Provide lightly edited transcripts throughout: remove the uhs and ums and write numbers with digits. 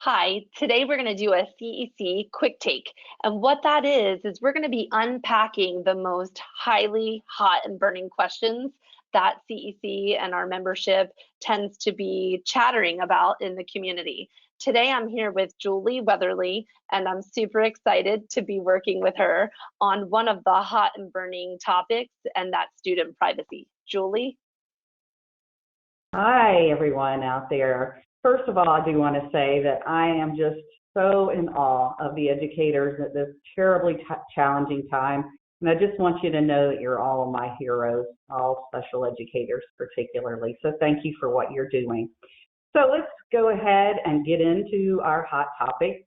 Hi, today we're going to do a CEC Quick Take. And what that is we're going to be unpacking the most highly hot and burning questions that CEC and our membership tends to be chattering about in the community. Today I'm here with Julie Weatherly, and I'm super excited to be working with her on one of the hot and burning topics, and that's student privacy. Julie? Hi, everyone out there. First of all, I do want to say that I am just so in awe of the educators at this terribly challenging time. And I just want you to know that you're all my heroes, all special educators particularly. So thank you for what you're doing. So let's go ahead and get into our hot topic.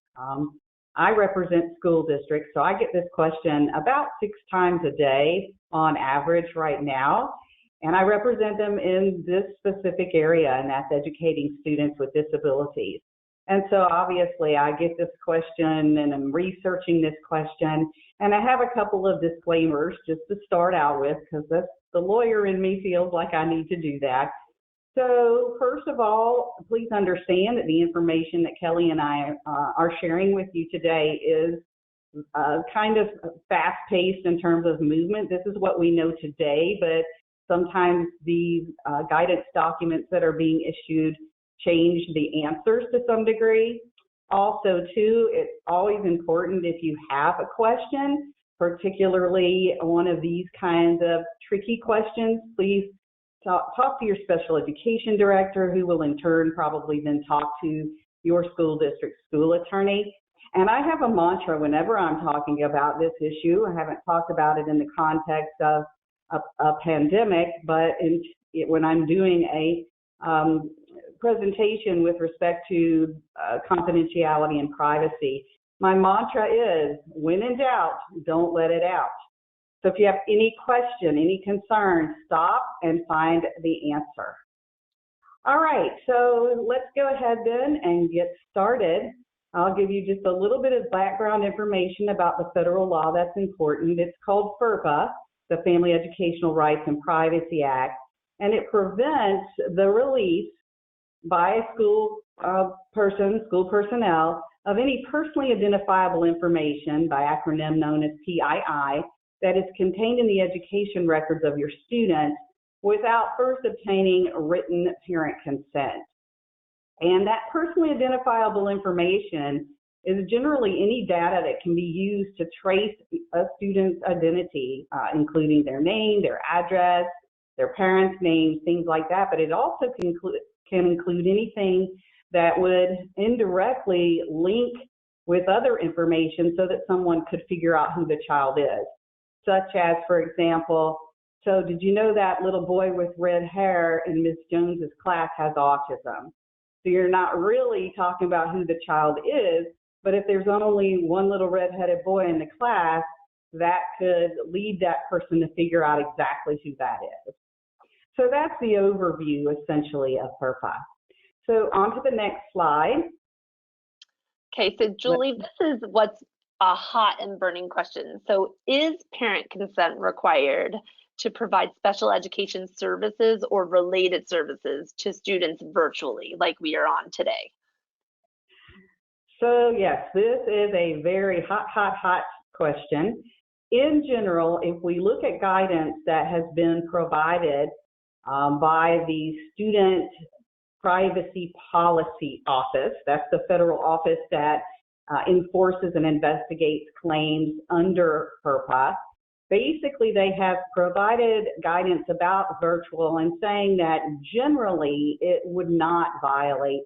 I represent school districts, so I get this question about 6 times a day on average right now. And I represent them in this specific area, and that's educating students with disabilities. And so obviously I get this question and I'm researching this question, and I have a couple of disclaimers just to start out with, because the lawyer in me feels like I need to do that. So first of all, please understand that the information that Kelly and I are sharing with you today is kind of fast-paced in terms of movement. This is what we know today, but sometimes these guidance documents that are being issued change the answers to some degree. Also, too, it's always important if you have a question, particularly one of these kinds of tricky questions, please talk to your special education director, who will in turn probably then talk to your school district school attorney. And I have a mantra whenever I'm talking about this issue. I haven't talked about it in the context of a pandemic, but when I'm doing a presentation with respect to confidentiality and privacy, my mantra is, when in doubt, don't let it out. So if you have any question, any concern, stop and find the answer. All right, so let's go ahead then and get started. I'll give you just a little bit of background information about the federal law that's important. It's called FERPA, the Family Educational Rights and Privacy Act, and it prevents the release by a school personnel, of any personally identifiable information, by acronym known as PII, that is contained in the education records of your students without first obtaining written parent consent. And that personally identifiable information is generally any data that can be used to trace a student's identity, including their name, their address, their parents' names, things like that. But it also can include anything that would indirectly link with other information so that someone could figure out who the child is. Such as, for example, so did you know that little boy with red hair in Ms. Jones's class has autism? So you're not really talking about who the child is, but if there's only one little red-headed boy in the class, that could lead that person to figure out exactly who that is. So that's the overview, essentially, of FERPA. So on to the next slide. Okay, so Julie, this is what's a hot and burning question. So is parent consent required to provide special education services or related services to students virtually, like we are on today? So yes, this is a very hot question. In general, if we look at guidance that has been provided by the Student Privacy Policy Office, that's the federal office that enforces and investigates claims under FERPA, basically they have provided guidance about virtual and saying that generally it would not violate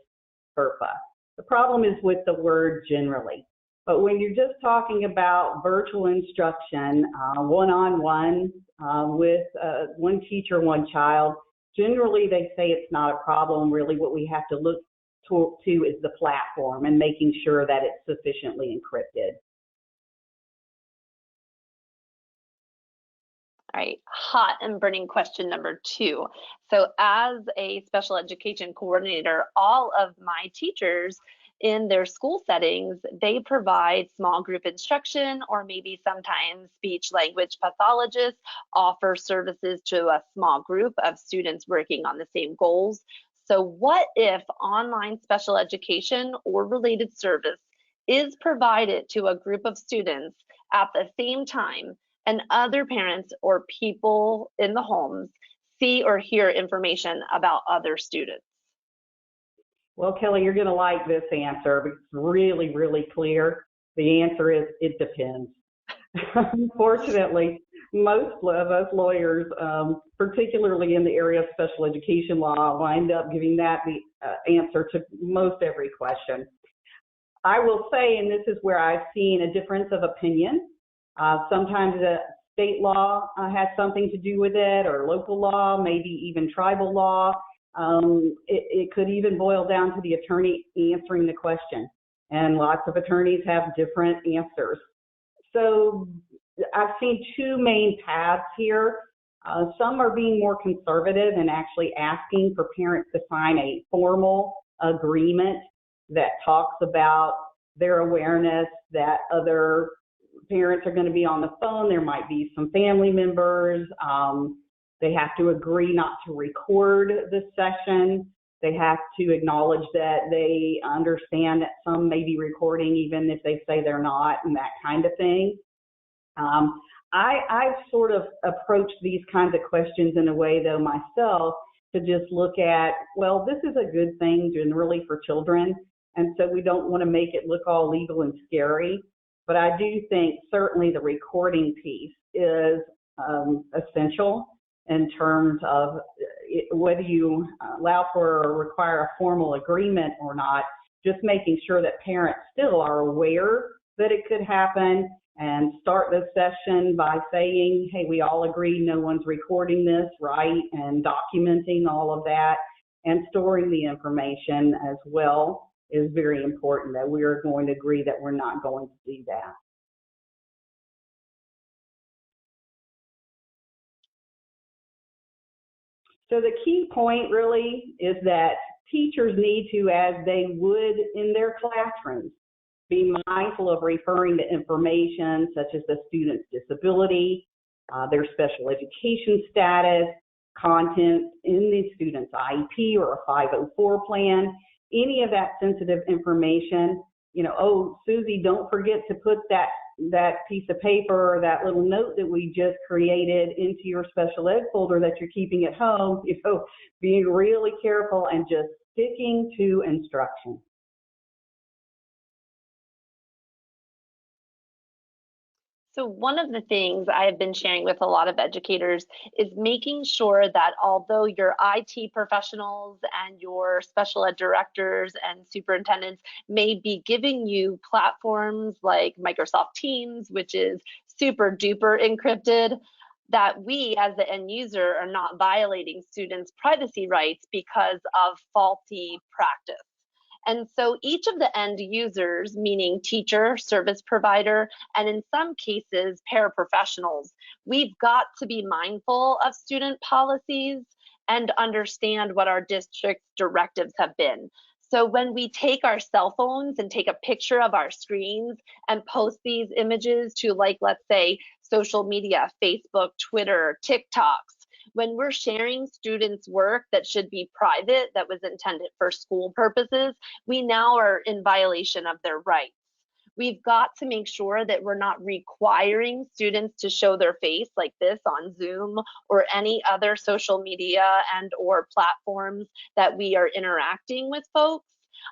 FERPA. The problem is with the word generally. But when you're just talking about virtual instruction, one-on-one with one teacher, one child, generally they say it's not a problem. Really what we have to look to is the platform and making sure that it's sufficiently encrypted. All right, hot and burning question number 2. So as a special education coordinator, all of my teachers in their school settings, they provide small group instruction, or maybe sometimes speech language pathologists offer services to a small group of students working on the same goals. So what if online special education or related service is provided to a group of students at the same time, and other parents or people in the homes see or hear information about other students? Well, Kelly, you're going to like this answer because it's really, really clear. The answer is it depends. Unfortunately, most of us lawyers, particularly in the area of special education law, wind up giving that the answer to most every question. I will say, and this is where I've seen a difference of opinion. Sometimes the state law has something to do with it, or local law, maybe even tribal law. It could even boil down to the attorney answering the question. And lots of attorneys have different answers. So I've seen two main paths here. Some are being more conservative and actually asking for parents to sign a formal agreement that talks about their awareness that other parents are going to be on the phone. There might be some family members. They have to agree not to record the session. They have to acknowledge that they understand that some may be recording even if they say they're not, and that kind of thing. I've sort of approached these kinds of questions in a way, though, myself, to just look at, well, this is a good thing generally for children, and so we don't want to make it look all legal and scary. But I do think certainly the recording piece is essential in terms of whether you allow for or require a formal agreement or not, just making sure that parents still are aware that it could happen, and start the session by saying, hey, we all agree no one's recording this, right? And documenting all of that and storing the information as well is very important, that we are going to agree that we're not going to do that. So the key point really is that teachers need to, as they would in their classrooms, be mindful of referring to information such as the student's disability, their special education status, content in the student's IEP or a 504 plan, any of that sensitive information. You know, oh, Susie, don't forget to put that piece of paper or that little note that we just created into your special ed folder that you're keeping at home. You know, being really careful and just sticking to instructions. So one of the things I have been sharing with a lot of educators is making sure that although your IT professionals and your special ed directors and superintendents may be giving you platforms like Microsoft Teams, which is super duper encrypted, that we as the end user are not violating students' privacy rights because of faulty practice. And so each of the end users, meaning teacher, service provider, and in some cases, paraprofessionals, we've got to be mindful of student policies and understand what our district's directives have been. So when we take our cell phones and take a picture of our screens and post these images to, like, let's say, social media, Facebook, Twitter, TikToks, when we're sharing students' work that should be private, that was intended for school purposes, we now are in violation of their rights. We've got to make sure that we're not requiring students to show their face like this on Zoom or any other social media and or platforms that we are interacting with folks.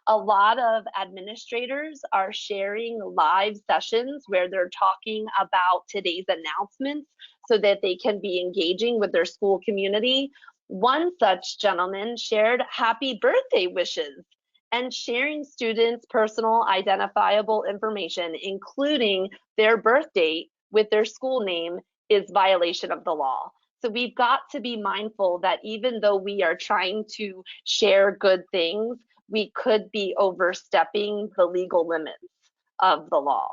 A lot of administrators are sharing live sessions where they're talking about today's announcements so that they can be engaging with their school community. One such gentleman shared happy birthday wishes, and sharing students' personal identifiable information, including their birth date with their school name, is violation of the law. So we've got to be mindful that even though we are trying to share good things, we could be overstepping the legal limits of the law.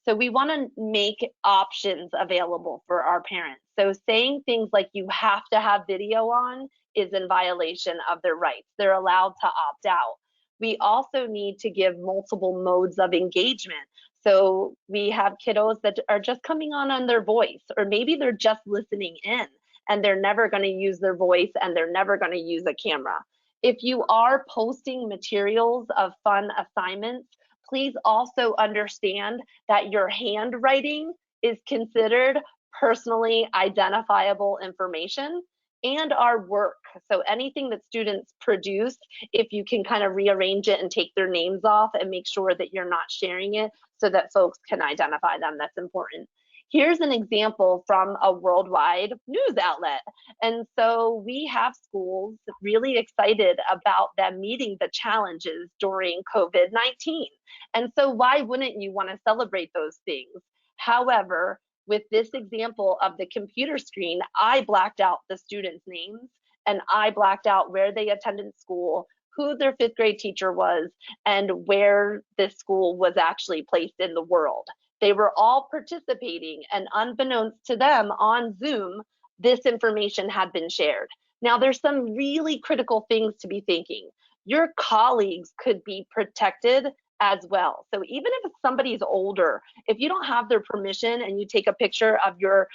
So we want to make options available for our parents. So saying things like you have to have video on is in violation of their rights. They're allowed to opt out. We also need to give multiple modes of engagement. So we have kiddos that are just coming on their voice, or maybe they're just listening in and they're never going to use their voice and they're never going to use a camera. If you are posting materials of fun assignments, please also understand that your handwriting is considered personally identifiable information, and our work. So anything that students produce, if you can kind of rearrange it and take their names off and make sure that you're not sharing it so that folks can identify them, that's important. Here's an example from a worldwide news outlet. And so we have schools really excited about them meeting the challenges during COVID-19. And so why wouldn't you want to celebrate those things? However, with this example of the computer screen, I blacked out the students' names and I blacked out where they attended school, who their fifth grade teacher was, and where this school was actually placed in the world. They were all participating, and unbeknownst to them on Zoom, this information had been shared. Now, there's some really critical things to be thinking. Your colleagues could be protected as well. So even if somebody's older, if you don't have their permission and you take a picture of your,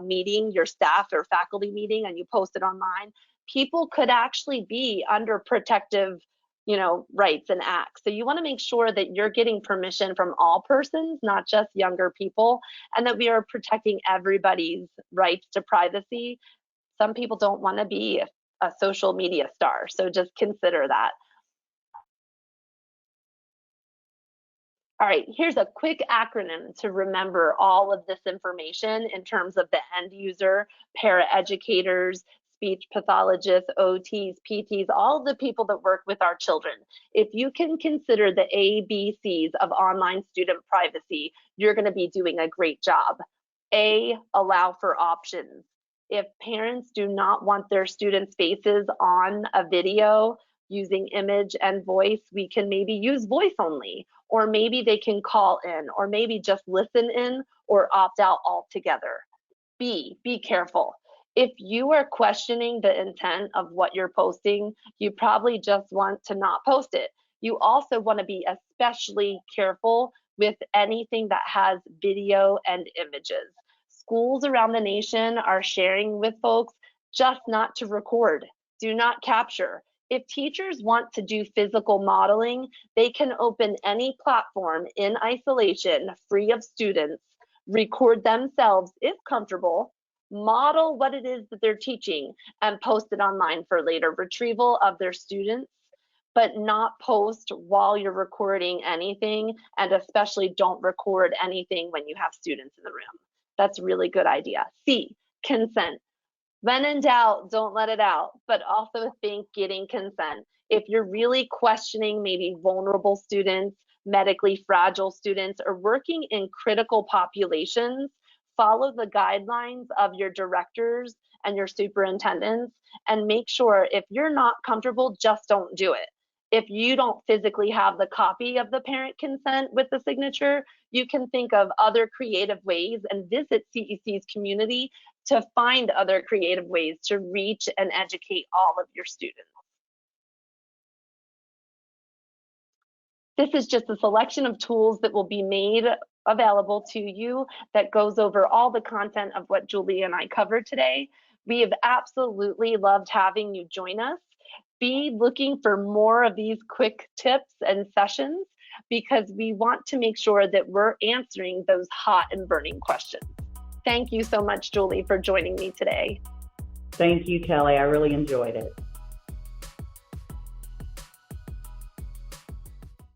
meeting, your staff or faculty meeting, and you post it online, people could actually be under protective, rights and acts. So you want to make sure that you're getting permission from all persons, not just younger people, and that we are protecting everybody's rights to privacy. Some people don't want to be a social media star, so just consider that. All right, here's a quick acronym to remember all of this information in terms of the end user, paraeducators, speech pathologists, OTs, PTs, all the people that work with our children. If you can consider the ABCs of online student privacy, you're going to be doing a great job. A, allow for options. If parents do not want their students' faces on a video using image and voice, we can maybe use voice only, or maybe they can call in, or maybe just listen in or opt out altogether. B, be careful. If you are questioning the intent of what you're posting, you probably just want to not post it. You also want to be especially careful with anything that has video and images. Schools around the nation are sharing with folks just not to record. Do not capture. If teachers want to do physical modeling, they can open any platform in isolation, free of students, record themselves if comfortable, model what it is that they're teaching, and post it online for later retrieval of their students, but not post while you're recording anything, and especially don't record anything when you have students in the room. That's a really good idea. C, consent. When in doubt, don't let it out, but also think getting consent. If you're really questioning maybe vulnerable students, medically fragile students, or working in critical populations, follow the guidelines of your directors and your superintendents, and make sure if you're not comfortable, just don't do it. If you don't physically have the copy of the parent consent with the signature, you can think of other creative ways and visit CEC's community to find other creative ways to reach and educate all of your students. This is just a selection of tools that will be made available to you that goes over all the content of what Julie and I covered today. We have absolutely loved having you join us. Be looking for more of these quick tips and sessions, because we want to make sure that we're answering those hot and burning questions. Thank you so much, Julie, for joining me today. Thank you, Kelly. I really enjoyed it.